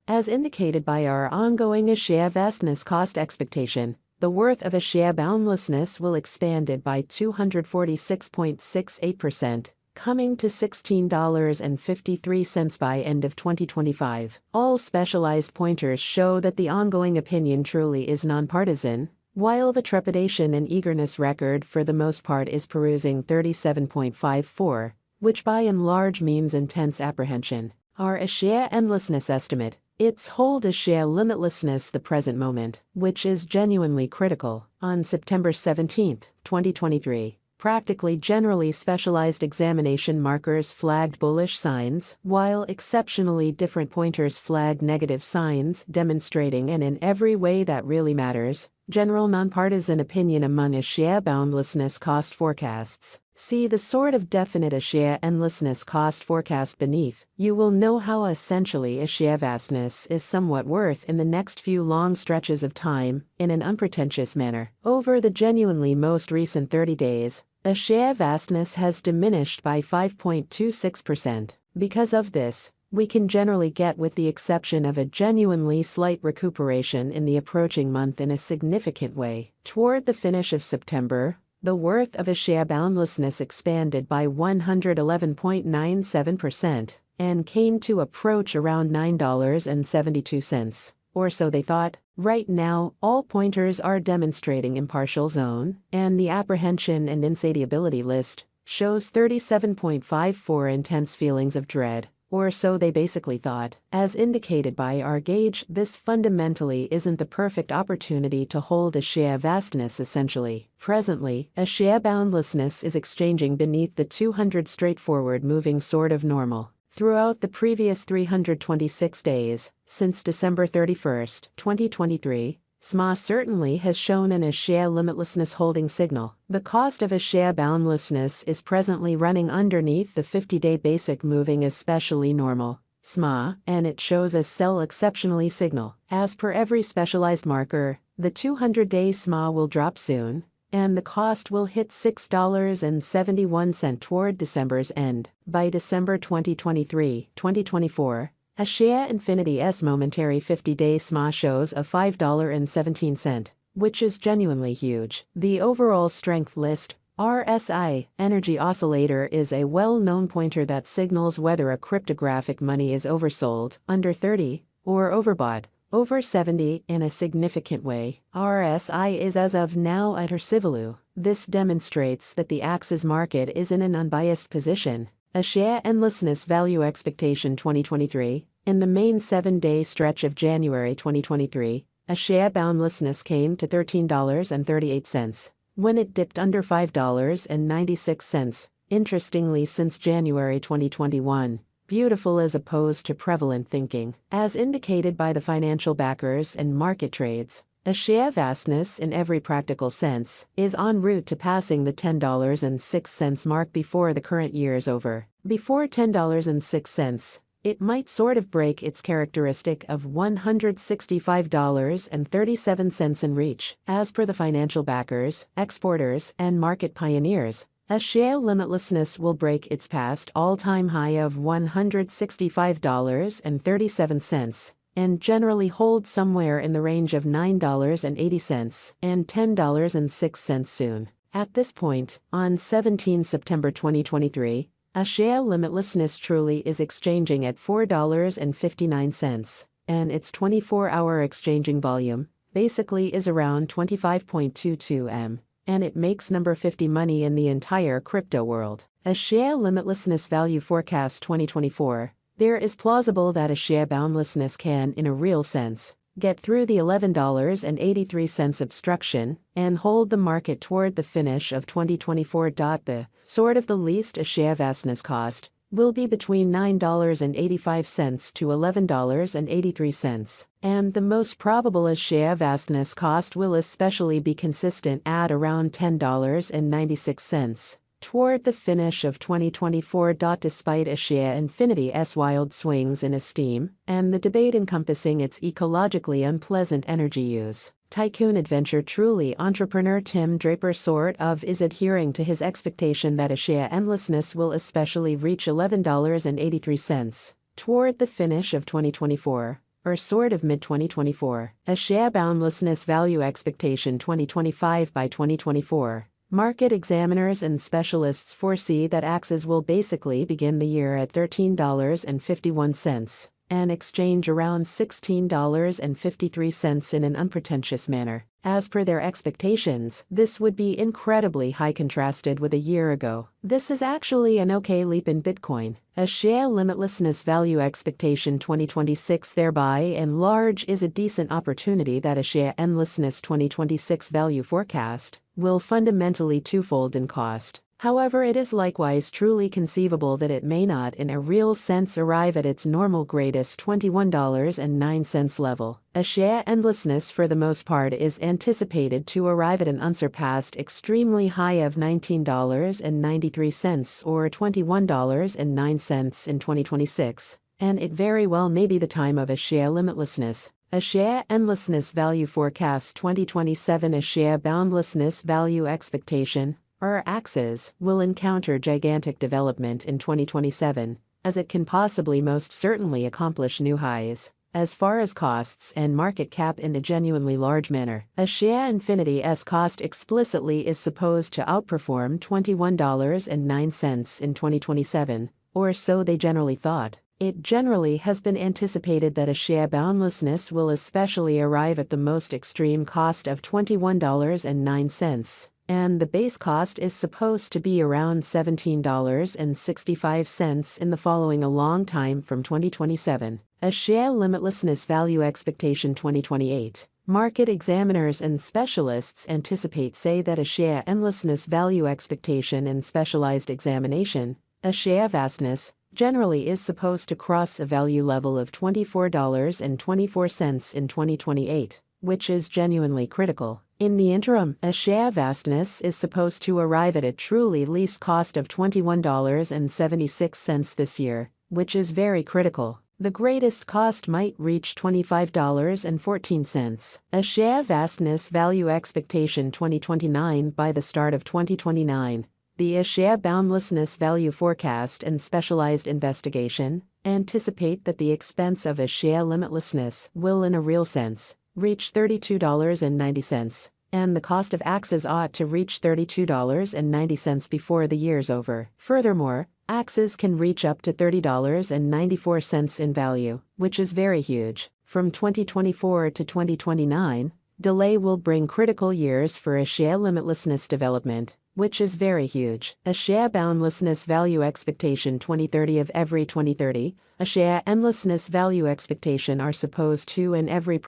As indicated by our ongoing AXS vastness cost expectation, the worth of AXS boundlessness will expanded by 246.68%, coming to $16.53 by end of 2025. All specialized pointers show that the ongoing opinion truly is nonpartisan, while the trepidation and eagerness record for the most part is perusing 37.54, which by and large means intense apprehension. Our AXS endlessness estimate, its hold AXS limitlessness the present moment, which is genuinely critical, on September 17, 2023. Practically generally specialized examination markers flagged bullish signs, while exceptionally different pointers flagged negative signs, demonstrating and in every way that really matters, general nonpartisan opinion among AXS boundlessness cost forecasts. See the sort of definite AXS endlessness cost forecast beneath. You will know how essentially AXS vastness is somewhat worth in the next few long stretches of time, in an unpretentious manner. Over the genuinely most recent 30 days, AXS vastness has diminished by 5.26%. Because of this, we can generally get, with the exception of a genuinely slight recuperation in the approaching month, in a significant way. Toward the finish of September, the worth of AXS boundlessness expanded by 111.97% and came to approach around $9.72, or so they thought. Right now, all pointers are demonstrating impartial zone, and the apprehension and insatiability list shows 37.54 intense feelings of dread, or so they basically thought. As indicated by our gauge, this fundamentally isn't the perfect opportunity to hold AXS vastness essentially. Presently, AXS boundlessness is exchanging beneath the 200 straightforward moving sort of normal. Throughout the previous 326 days, since December 31, 2023, SMA certainly has shown an AXS limitlessness holding signal. The cost of AXS boundlessness is presently running underneath the 50-day basic moving especially normal SMA, and it shows a sell exceptionally signal. As per every specialized marker, the 200-day SMA will drop soon, and the cost will hit $6.71 toward December's end. By December 2023-2024, AXS Infinity's momentary 50-day SMA shows a $5.17, which is genuinely huge. The overall strength list, RSI, energy oscillator, is a well-known pointer that signals whether a cryptographic money is oversold, under 30, or overbought, over 70, in a significant way. RSI is as of now at her Civilu. This demonstrates that the AXS market is in an unbiased position. AXS endlessness value expectation 2023. In the main 7-day stretch of January 2023, AXS boundlessness came to $13.38, when it dipped under $5.96. Interestingly, since January 2021, beautiful as opposed to prevalent thinking. As indicated by the financial backers and market trades, AXS vastness in every practical sense is en route to passing the $10.06 mark before the current year is over. Before $10.06, it might sort of break its characteristic of $165.37 in reach. As per the financial backers, exporters, and market pioneers, AXS limitlessness will break its past all-time high of $165.37 and generally hold somewhere in the range of $9.80 and $10.06 soon. At this point, on 17 September 2023, AXS limitlessness truly is exchanging at $4.59, and its 24-hour exchanging volume basically is around 25.22 M. And it makes number 50 money in the entire crypto world. AXS limitlessness value forecast 2024. There is plausible that AXS boundlessness can, in a real sense, get through the $11.83 obstruction and hold the market toward the finish of 2024. The sort of the least AXS vastness cost will be between $9.85 to $11.83, and the most probable AXS vastness cost will especially be consistent at around $10.96 toward the finish of 2024. Despite AXS Infinity's wild swings in esteem and the debate encompassing its ecologically unpleasant energy use, tycoon adventure truly entrepreneur Tim Draper sort of is adhering to his expectation that AXS endlessness will especially reach $11.83 toward the finish of 2024. or sort of mid-2024. AXS boundlessness value expectation 2025 by 2024. Market examiners and specialists foresee that AXS will basically begin the year at $13.51 and exchange around $16.53 in an unpretentious manner. As per their expectations, this would be incredibly high contrasted with a year ago. This is actually an okay leap in Bitcoin. AXS limitlessness value expectation 2026 thereby and large is a decent opportunity that AXS endlessness 2026 value forecast will fundamentally twofold in cost. However, it is likewise truly conceivable that it may not in a real sense arrive at its normal greatest $21.09 level. AXS endlessness for the most part is anticipated to arrive at an unsurpassed extremely high of $19.93 or $21.09 in 2026, and it very well may be the time of AXS limitlessness. AXS endlessness value forecast 2027 AXS boundlessness value expectation, or AXS, will encounter gigantic development in 2027, as it can possibly most certainly accomplish new highs, as far as costs and market cap in a genuinely large manner. AXS infinity's cost explicitly is supposed to outperform $21.09 in 2027, or so they generally thought. It generally has been anticipated that AXS boundlessness will especially arrive at the most extreme cost of $21.09. And the base cost is supposed to be around $17.65 in the following a long time from 2027. AXS limitlessness value expectation 2028. Market examiners and specialists say that AXS endlessness value expectation and specialized examination, AXS vastness, generally is supposed to cross a value level of $24.24 in 2028, which is genuinely critical. In the interim, AXS vastness is supposed to arrive at a truly least cost of $21.76 this year, which is very critical. The greatest cost might reach $25.14. AXS vastness value expectation 2029 by the start of 2029. The AXS boundlessness value forecast and specialized investigation anticipate that the expense of AXS limitlessness will in a real sense reach $32.90, and the cost of AXS ought to reach $32.90 before the year's over. Furthermore, AXS can reach up to $30.94 in value, which is very huge. From 2024 to 2029, delay will bring critical years for AXS limitlessness development, which is very huge. AXS boundlessness value expectation 2030 of every 2030, AXS endlessness value expectation are supposed to in every